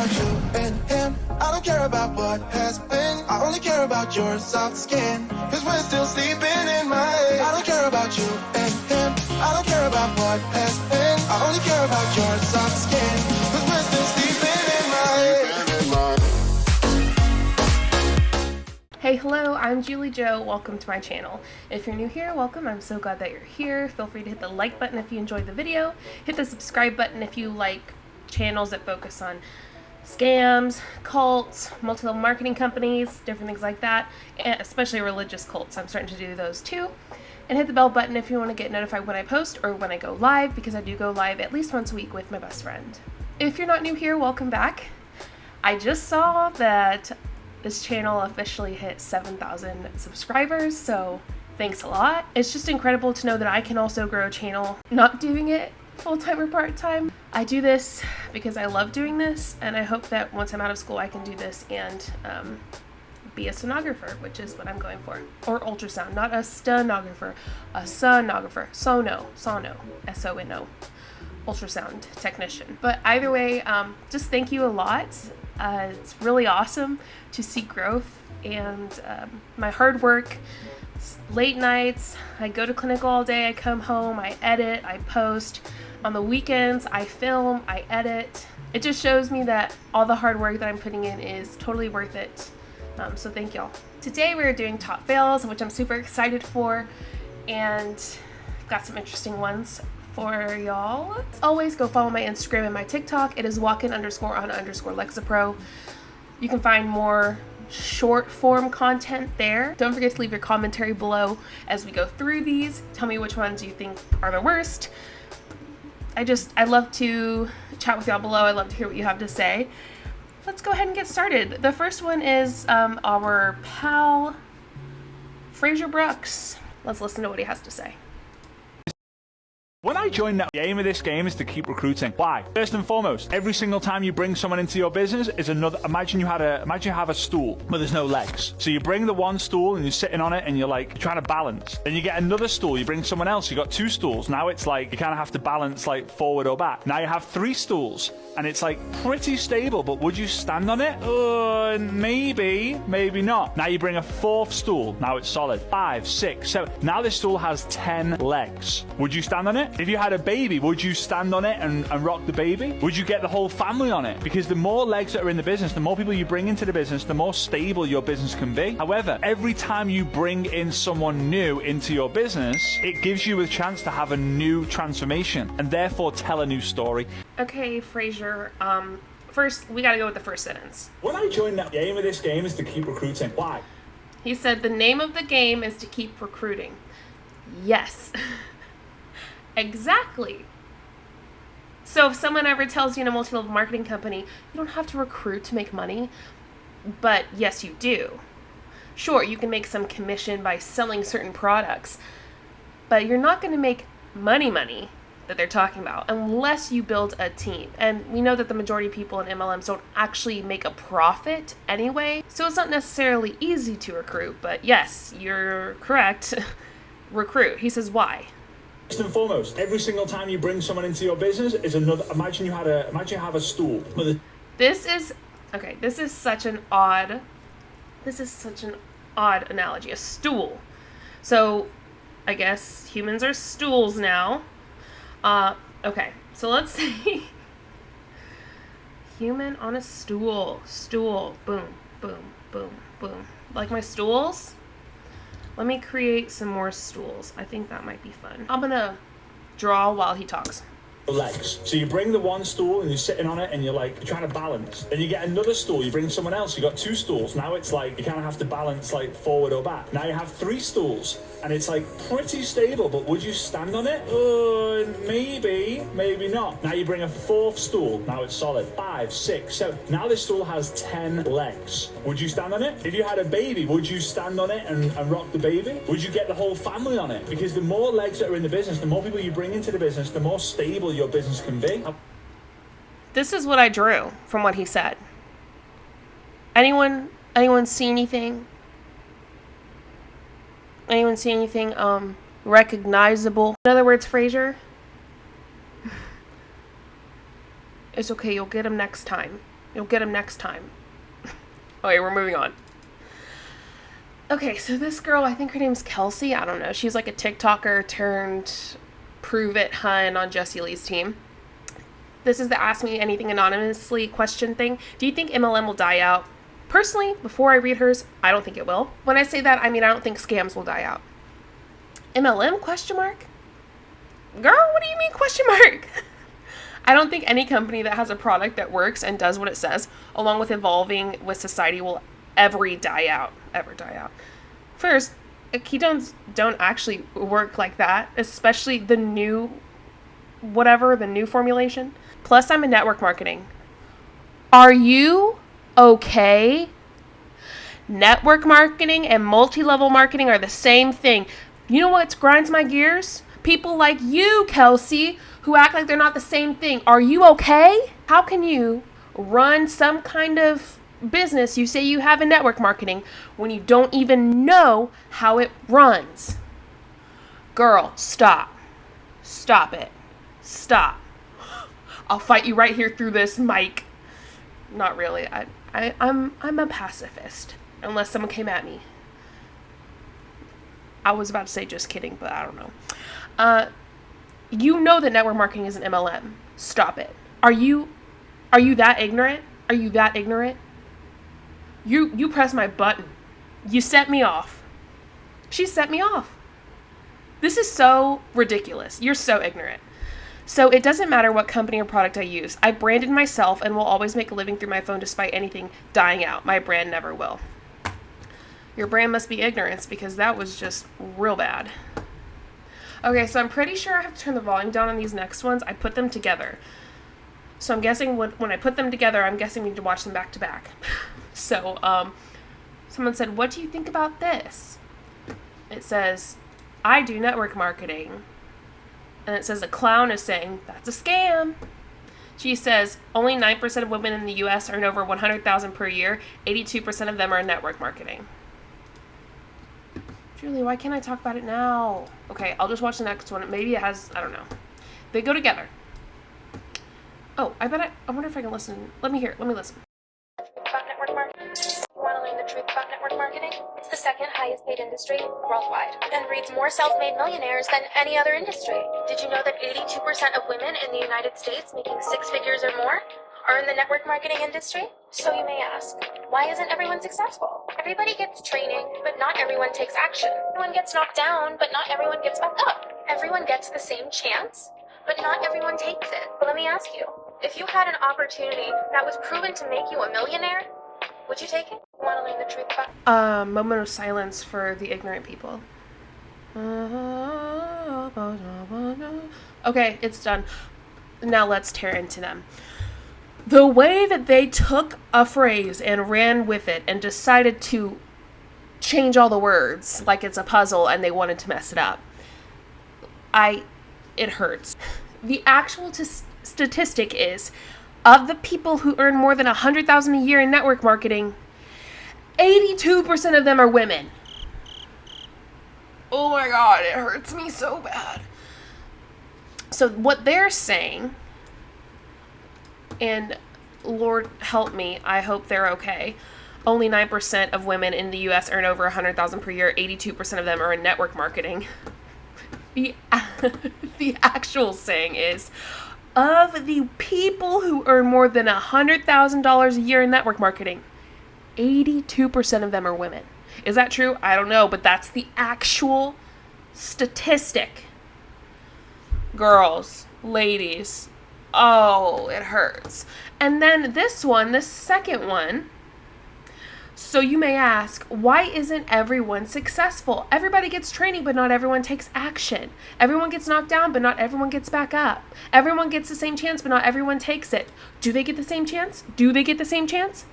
about you and him. I don't care about what has been. I only care about your soft skin. Cause we're still sleeping in my head. I don't care about you and him. I don't care about what has been. I only care about your soft skin. Cause we're still sleeping in my head. Hey, hello, I'm JulieJo. Welcome to my channel. If you're new here, welcome. I'm so glad that you're here. Feel free to hit the like button if you enjoyed the video. Hit the subscribe button if you like channels that focus on scams, cults, multi-level marketing companies, different things like that, and especially religious cults. I'm starting to do those too. And hit the bell button if you want to get notified when I post or when I go live, because I do go live at least once a week with my best friend. If you're not new here, welcome back. I just saw that this channel officially hit 7,000 subscribers, so thanks a lot. It's just incredible to know that I can also grow a channel not doing it full-time or part-time. I do this because I love doing this, and I hope that once I'm out of school I can do this and be a sonographer, which is what I'm going for. Or ultrasound, not a stenographer, a sonographer. Sono, S-O-N-O, ultrasound technician. But either way, just thank you a lot. It's really awesome to see growth and my hard work, late nights. I go to clinic all day, I come home, I edit, I post. On the weekends, I film, I edit. It just shows me that all the hard work that I'm putting in is totally worth it. So thank y'all. Today we're doing top fails, which I'm super excited for, and got some interesting ones for y'all. As always, go follow my Instagram and my TikTok. It is walkin_on_Lexapro. You can find more short form content there. Don't forget to leave your commentary below as we go through these. Tell me which ones you think are the worst. I love to chat with y'all below. I love to hear what you have to say. Let's go ahead and get started. The first one is our pal Fraser Brooks. Let's listen to what he has to say. When I joined the aim of this game is to keep recruiting. Why? First and foremost, every single time you bring someone into your business is another. Imagine you have a stool, but there's no legs. So you bring the one stool and you're sitting on it and you're like trying to balance. Then you get another stool, you bring someone else, you got two stools. Now it's like you kind of have to balance like forward or back. Now you have three stools and it's like pretty stable, but would you stand on it? Maybe not. Now you bring a fourth stool. Now it's solid. 5, 6, 7. Now this stool has 10 legs. Would you stand on it? If you had a baby, would you stand on it and rock the baby? Would you get the whole family on it? Because the more legs that are in the business, the more people you bring into the business, the more stable your business can be. However, every time you bring in someone new into your business, it gives you a chance to have a new transformation and therefore tell a new story. Okay, Fraser, first we gotta go with the first sentence. When I joined the aim of this game is to keep recruiting. Why? He said the name of the game is to keep recruiting. Yes. Exactly. So if someone ever tells you in a multi-level marketing company, you don't have to recruit to make money, but yes, you do. Sure, you can make some commission by selling certain products, but you're not going to make money that they're talking about unless you build a team. And we know that the majority of people in MLMs don't actually make a profit anyway, so it's not necessarily easy to recruit, but yes, you're correct. Recruit. He says why? First and foremost, every single time you bring someone into your business is another. Imagine you have a stool. This is such an odd analogy. A stool. So I guess humans are stools now. Okay, so let's say human on a stool. Stool. Boom, boom, boom, boom. Like my stools? Let me create some more stools. I think that might be fun. I'm gonna draw while he talks. Legs. So you bring the one stool and you're sitting on it and you're like trying to balance. Then you get another stool, you bring someone else, you got two stools. Now it's like you kind of have to balance like forward or back. Now you have three stools and it's like pretty stable, but would you stand on it? Maybe not. Now you bring a fourth stool. Now it's solid. 5, 6, 7. Now this stool has 10 legs. Would you stand on it? If you had a baby, would you stand on it and rock the baby? Would you get the whole family on it? Because the more legs that are in the business, the more people you bring into the business, the more stable your business can be. This is what I drew from what he said. Anyone see anything? Anyone see anything recognizable? In other words, Fraser, it's okay, you'll get him next time. You'll get them next time. Okay, we're moving on. Okay, so this girl, I think her name's Kelsey. I don't know. She's like a TikToker turned prove it hun on Jessie Lee's team. This is the ask me anything anonymously question thing. Do you think MLM will die out? Personally, before I read hers, I don't think it will. When I say that, I mean I don't think scams will die out. MLM question mark? Girl, what do you mean question mark? I don't think any company that has a product that works and does what it says, along with evolving with society, will ever die out. First, ketones don't actually work like that, especially the new formulation. Plus, I'm in network marketing. Are you okay? Network marketing and multi-level marketing are the same thing. You know what grinds my gears? People like you, Kelsey, who act like they're not the same thing. Are you okay? How can you run some kind of business you say you have in network marketing when you don't even know how it runs? Girl, stop. Stop it. Stop. I'll fight you right here through this mic. Not really. I'm a pacifist. Unless someone came at me. I was about to say just kidding, but I don't know. You know that network marketing is an MLM. Stop it. Are you that ignorant? Are you that ignorant? You pressed my button. You set me off. She set me off. This is so ridiculous. You're so ignorant. So it doesn't matter what company or product I use. I branded myself and will always make a living through my phone despite anything dying out. My brand never will. Your brand must be ignorance because that was just real bad. Okay, so I'm pretty sure I have to turn the volume down on these next ones. I put them together. So I'm guessing when I put them together, I'm guessing we need to watch them back to back. So, someone said, what do you think about this? It says, I do network marketing. And it says a clown is saying, that's a scam. She says, only 9% of women in the U.S. earn over $100,000 per year. 82% of them are in network marketing. Julie, why can't I talk about it now? Okay, I'll just watch the next one. Maybe it has, I don't know. They go together. Oh, I wonder if I can listen. Let me listen. About network marketing? You want to learn the truth about network marketing? It's the second highest paid industry worldwide and breeds more self-made millionaires than any other industry. Did you know that 82% of women in the United States making 6 figures or more are in the network marketing industry? So you may ask, why isn't everyone successful? Everybody gets training, but not everyone takes action. Everyone gets knocked down, but not everyone gets back up. Everyone gets the same chance, but not everyone takes it. But let me ask you, if you had an opportunity that was proven to make you a millionaire, would you take it? Want to learn the truth about? Moment of silence for the ignorant people. Okay, it's done. Now let's tear into them. The way that they took a phrase and ran with it and decided to change all the words like it's a puzzle and they wanted to mess it up. It hurts. The actual statistic is, of the people who earn more than $100,000 a year in network marketing, 82% of them are women. Oh my God, it hurts me so bad. So what they're saying, and Lord help me, I hope they're okay. Only 9% of women in the U.S. earn over $100,000 per year. 82% of them are in network marketing. The actual saying is, of the people who earn more than $100,000 a year in network marketing, 82% of them are women. Is that true? I don't know, but that's the actual statistic. Girls, ladies, oh, it hurts. And then this one, the second one. So you may ask, why isn't everyone successful? Everybody gets training, but not everyone takes action. Everyone gets knocked down, but not everyone gets back up. Everyone gets the same chance, but not everyone takes it. Do they get the same chance? Do they get the same chance?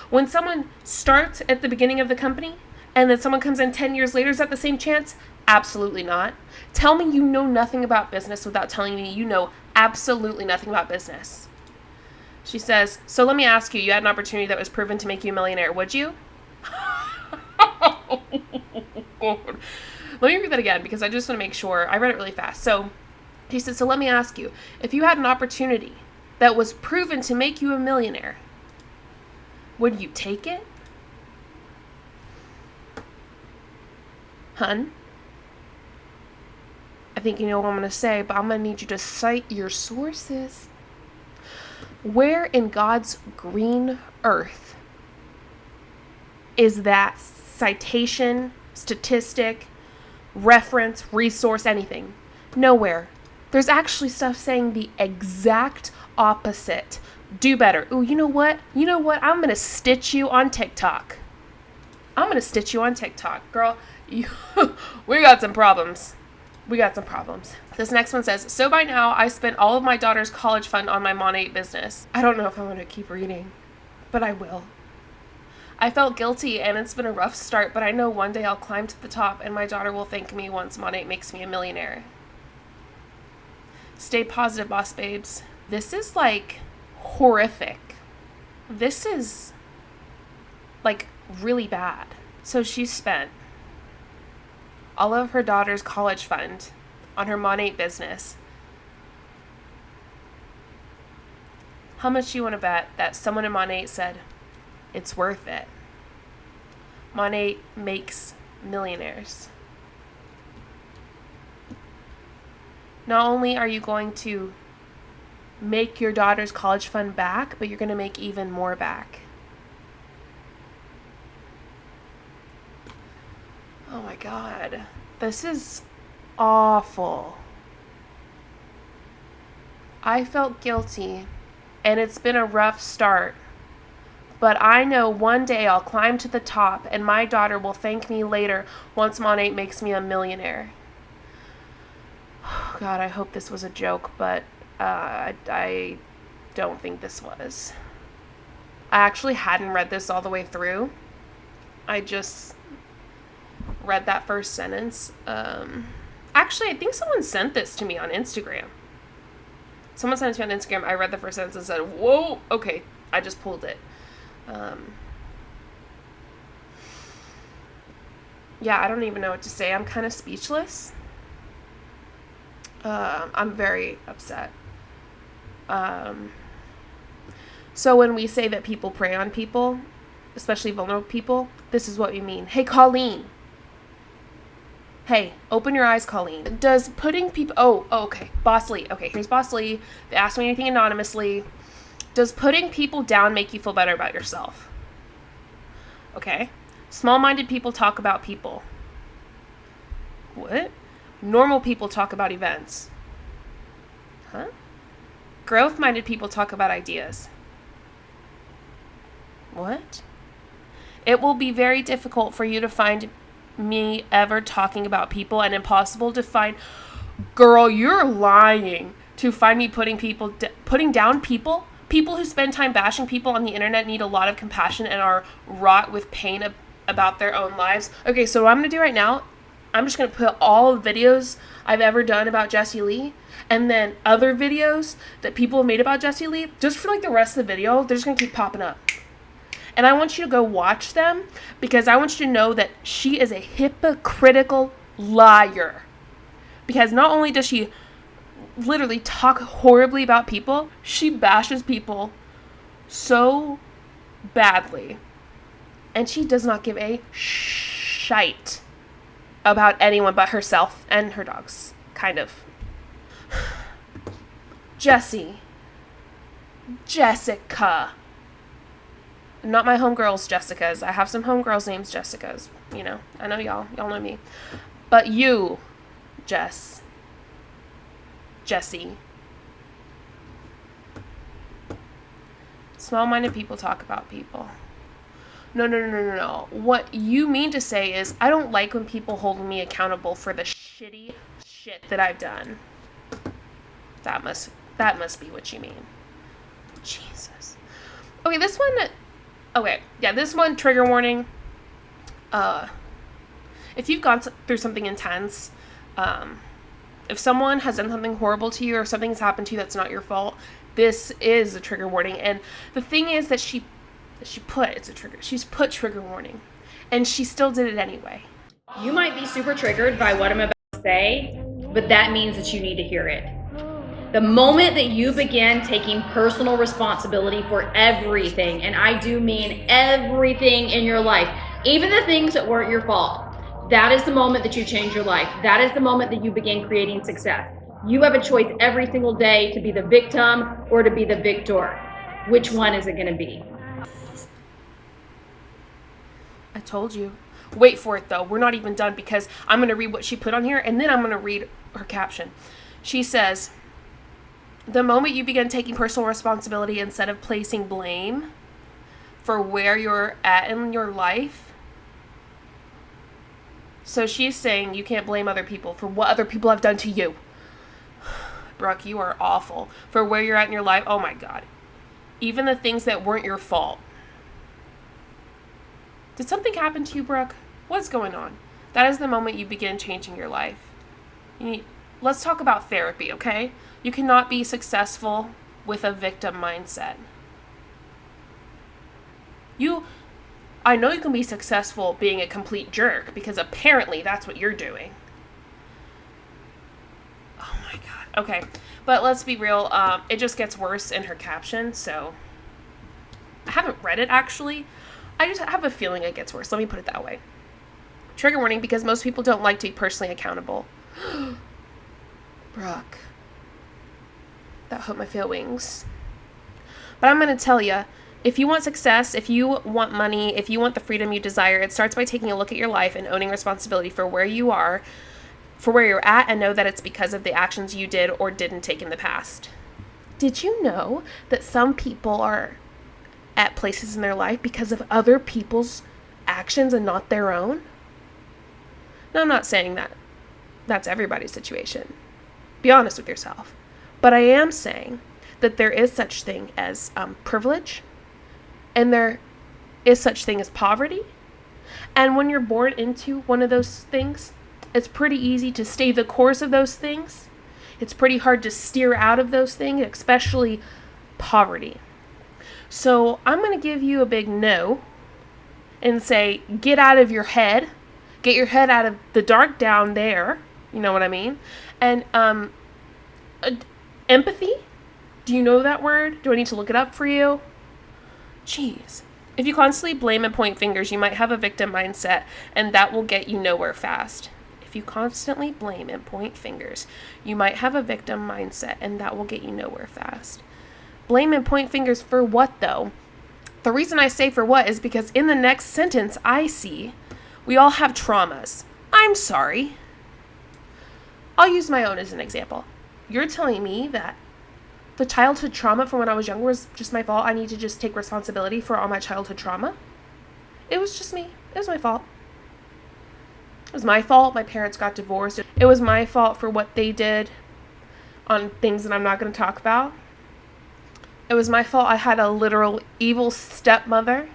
When someone starts at the beginning of the company, and then someone comes in 10 years later, is that the same chance? Absolutely not. Tell me you know nothing about business without telling me you know absolutely nothing about business. She says, so let me ask you, you had an opportunity that was proven to make you a millionaire, would you? Oh, God. Let me read that again because I just want to make sure. I read it really fast. So she said, so let me ask you, if you had an opportunity that was proven to make you a millionaire, Would you take it? Hun? I think you know what I'm going to say, but I'm going to need you to cite your sources. Where in God's green earth is that citation, statistic, reference, resource, anything? Nowhere. There's actually stuff saying the exact opposite. Do better. Ooh, you know what? You know what? I'm going to stitch you on TikTok. I'm going to stitch you on TikTok. Girl, we got some problems. We got some problems. This next one says, so by now, I spent all of my daughter's college fund on my Monat business. I don't know if I'm going to keep reading, but I will. I felt guilty, and it's been a rough start, but I know one day I'll climb to the top, and my daughter will thank me once Monat makes me a millionaire. Stay positive, boss babes. This is, like, horrific. This is, like, really bad. So she spent all of her daughter's college fund on her Monat business. How much do you want to bet that someone in Monat said, it's worth it? Monat makes millionaires. Not only are you going to make your daughter's college fund back, but you're going to make even more back. Oh my God. This is awful. I felt guilty, and it's been a rough start. But I know one day I'll climb to the top, and my daughter will thank me later once Monat makes me a millionaire. Oh God, I hope this was a joke, but I don't think this was. I actually hadn't read this all the way through. I just read that first sentence. Actually, I think someone sent this to me on Instagram. Someone sent it to me on Instagram. I read the first sentence and said, whoa, okay, I just pulled it. Yeah, I don't even know what to say. I'm kind of speechless. I'm very upset. So when we say that people prey on people, especially vulnerable people, this is what we mean. Hey, Colleen. Hey, open your eyes, Colleen. Does putting people... Oh, okay. Boss Lee. Okay, here's Boss Lee. They asked me anything anonymously. Does putting people down make you feel better about yourself? Okay. Small-minded people talk about people. What? Normal people talk about events. Huh? Growth-minded people talk about ideas. What? It will be very difficult for you to find me ever talking about people, and impossible to find... Girl, you're lying. To find me putting down people? People who spend time bashing people on the internet need a lot of compassion and are wrought with pain about their own lives. Okay, so what I'm going to do right now, I'm just going to put all the videos I've ever done about Jessie Lee, and then other videos that people have made about Jessie Lee, just for like the rest of the video, they're just going to keep popping up. And I want you to go watch them, because I want you to know that she is a hypocritical liar. Because not only does she literally talk horribly about people, she bashes people so badly. And she does not give a shite about anyone but herself and her dogs, kind of. Jessica. Not my homegirls Jessicas. I have some homegirls named Jessicas. You know, I know y'all know me. But you, Jessie. Small-minded people talk about people. No. What you mean to say is, I don't like when people hold me accountable for the shitty shit that I've done. That must be what you mean. Jesus. Okay, this one, trigger warning. If you've gone through something intense, if someone has done something horrible to you or something's happened to you that's not your fault, this is a trigger warning. And the thing is that she's put trigger warning, and she still did it anyway. You might be super triggered by what I'm about to say, but that means that you need to hear it. The moment that you begin taking personal responsibility for everything, and I do mean everything in your life, even the things that weren't your fault, that is the moment that you change your life. That is the moment that you begin creating success. You have a choice every single day to be the victim or to be the victor. Which one is it going to be? I told you. Wait for it, though. We're not even done, because I'm going to read what she put on here, and then I'm going to read her caption. She says, the moment you begin taking personal responsibility instead of placing blame for where you're at in your life. So she's saying you can't blame other people for what other people have done to you. Brooke, you are awful. For where you're at in your life, oh my God. Even the things that weren't your fault. Did something happen to you, Brooke? What's going on? That is the moment you begin changing your life. Let's talk about therapy, okay? You cannot be successful with a victim mindset. I know you can be successful being a complete jerk, because apparently that's what you're doing. Oh my God. Okay, but let's be real. It just gets worse in her caption, so I haven't read it actually. I just have a feeling it gets worse. Let me put it that way. Trigger warning, because most people don't like to be personally accountable. Brooke. That hurt my feelings. But I'm going to tell you, if you want success, if you want money, if you want the freedom you desire, it starts by taking a look at your life and owning responsibility for where you are, for where you're at, and know that it's because of the actions you did or didn't take in the past. Did you know that some people are at places in their life because of other people's actions and not their own? Now, I'm not saying that that's everybody's situation. Be honest with yourself. But I am saying that there is such thing as privilege, and there is such thing as poverty. And when you're born into one of those things, it's pretty easy to stay the course of those things. It's pretty hard to steer out of those things, especially poverty. So I'm going to give you a big no and say, get out of your head. Get your head out of the dark down there. You know what I mean? And empathy? Do you know that word? Do I need to look it up for you? Jeez. If you constantly blame and point fingers, you might have a victim mindset, and that will get you nowhere fast. If you constantly blame and point fingers, you might have a victim mindset, and that will get you nowhere fast. Blame and point fingers for what, though? The reason I say for what is because in the next sentence I see, we all have traumas. I'm sorry. I'll use my own as an example. You're telling me that the childhood trauma from when I was younger was just my fault? I need to just take responsibility for all my childhood trauma? It was just me. It was my fault. It was my fault my parents got divorced. It was my fault for what they did on things that I'm not going to talk about. It was my fault I had a literal evil stepmother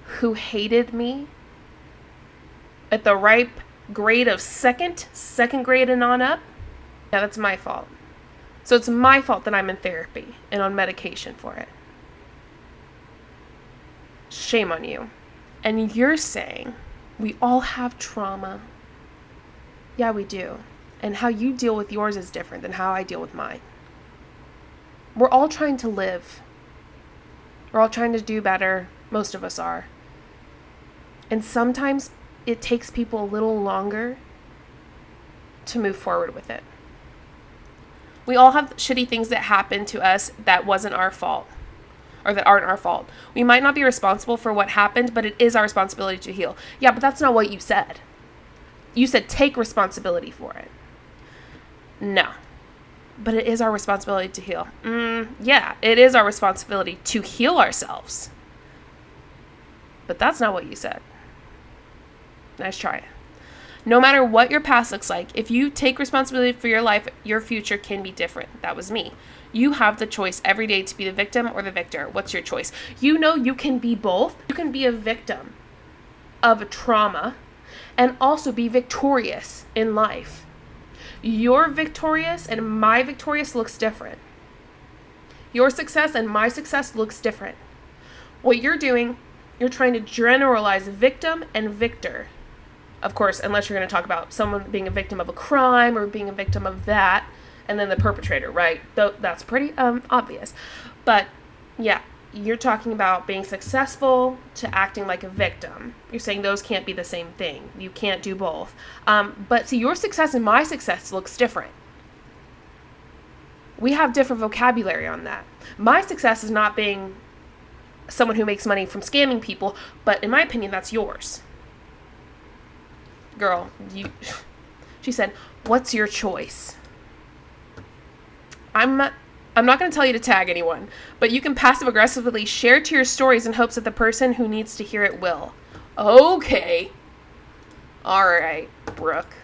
who hated me at the ripe grade of second grade and on up. Yeah, that's my fault. So it's my fault that I'm in therapy and on medication for it. Shame on you. And you're saying we all have trauma. Yeah, we do. And how you deal with yours is different than how I deal with mine. We're all trying to live. We're all trying to do better. Most of us are. And sometimes it takes people a little longer to move forward with it. We all have shitty things that happen to us that wasn't our fault, or that aren't our fault. We might not be responsible for what happened, but it is our responsibility to heal. Yeah, but that's not what you said. You said take responsibility for it. No. But it is our responsibility to heal. Yeah, it is our responsibility to heal ourselves. But that's not what you said. Nice try. No matter what your past looks like, if you take responsibility for your life, your future can be different. That was me. You have the choice every day to be the victim or the victor. What's your choice? You know you can be both. You can be a victim of a trauma and also be victorious in life. Your victorious and my victorious looks different. Your success and my success looks different. What you're doing, you're trying to generalize victim and victor. Of course, unless you're going to talk about someone being a victim of a crime or being a victim of that, and then the perpetrator, right? Though that's pretty obvious. But yeah, you're talking about being successful to acting like a victim. You're saying those can't be the same thing. You can't do both. But see, your success and my success looks different. We have different vocabulary on that. My success is not being someone who makes money from scamming people, but in my opinion, that's yours. Girl, she said, what's your choice? I'm not going to tell you to tag anyone, but you can passive aggressively share to your stories in hopes that the person who needs to hear it will. Okay. All right, Brooke.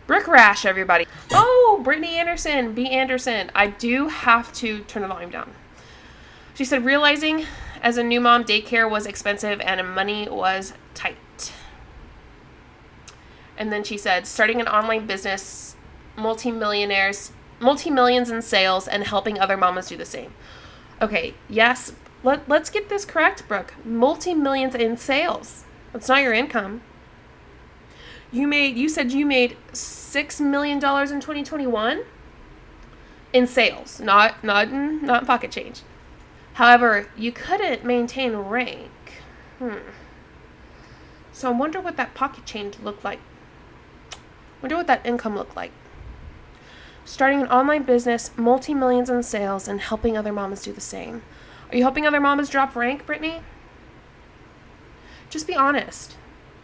Brooke Rash, everybody. Oh, Brittany Anderson, B. Anderson. I do have to turn the volume down. She said, realizing as a new mom, daycare was expensive and money was tight. And then she said, starting an online business, multi-millions in sales, and helping other mamas do the same. Okay, yes, let's get this correct, Brooke. Multi-millions in sales. That's not your income. You said you made $6 million in 2021 in sales, not in pocket change. However, you couldn't maintain rank. So I wonder what that pocket change looked like. Wonder what that income looked like. Starting an online business, multi-millions in sales, and helping other mamas do the same. Are you helping other mamas drop rank, Brittany? Just be honest.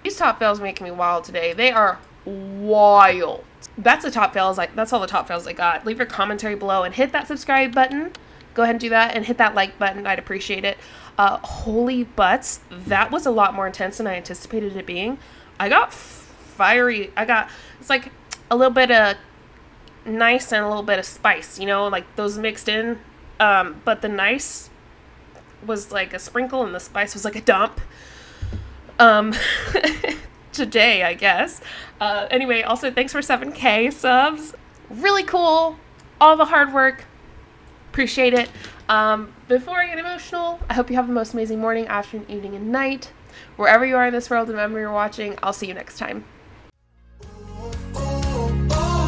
These top fails making me wild today. They are wild. That's the top fails. That's all the top fails I got. Leave your commentary below and hit that subscribe button. Go ahead and do that and hit that like button. I'd appreciate it. Holy butts. That was a lot more intense than I anticipated it being. I got fiery. It's like a little bit of nice and a little bit of spice, like those mixed in. But the nice was like a sprinkle and the spice was like a dump. Today, I guess. Anyway, also thanks for 7K subs. Really cool. All the hard work. Appreciate it. Before I get emotional, I hope you have the most amazing morning, afternoon, evening, and night. Wherever you are in this world and wherever you're watching, I'll see you next time.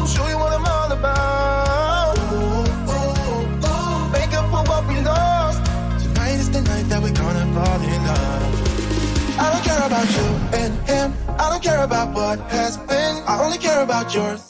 Show you what I'm all about. Make up for what we lost. Tonight is the night that we're gonna fall in love. I don't care about you and him. I don't care about what has been. I only care about yours.